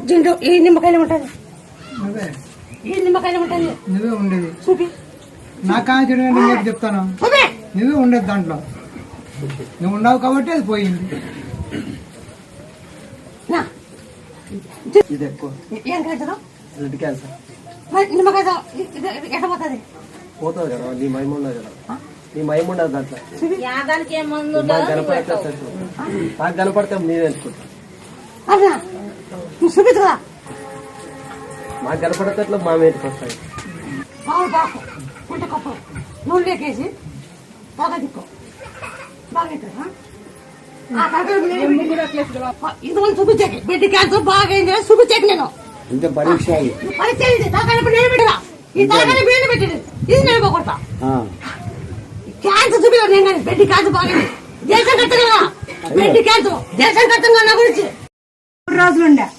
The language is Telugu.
దీంట్లో ఏ నిమ్మకాయలు ఉంటుంది? నువ్వే ఏ నిమ్మకాయలు ఉంటుంది? నువ్వే ఉండేది. చూపి. నాకు కాల్చడం నేను చెప్తాను. నువ్వే ఉండేది దాంట్లో. నువ్వు ఉండవు కాబట్టి అది పోయింది. ఇది ఎక్కువ ఏం క్యాన్సర్? Blood cancer. నిమ్మకాయ ఎట్లా పోతుంది? పోతుంది కదా, నీ మహిమ ఉండదు కదా, నీ మహిమ ఉండదు దాంట్లో. నాకు కనపడితే నేను ఎంచుకుంటా. నువ్వు చూపించు కదా. మాకు కనపడితే మా మీదకి వస్తాయి. ఉంటే కప్పు నూనె లేకేసి బాగా దిక్కో. బాగా ఇంతమంది చూపించాక బిడ్డ క్యాన్సర్ బాగా అయింది చూపించాక నేను ఇంత పరీక్ష పరీక్ష నేను పెట్టరా ఈ తలకాయ బిడ్డ పెట్టింది ఇది నేను పోగొడతా. క్యాన్సర్ చూపించాను నేను కానీ బిడ్డ క్యాన్సర్ బాగా దేశం కట్టంగా బిడ్డ క్యాన్సర్ దేశం కట్టంగా నా గురించి 3 రోజులుండే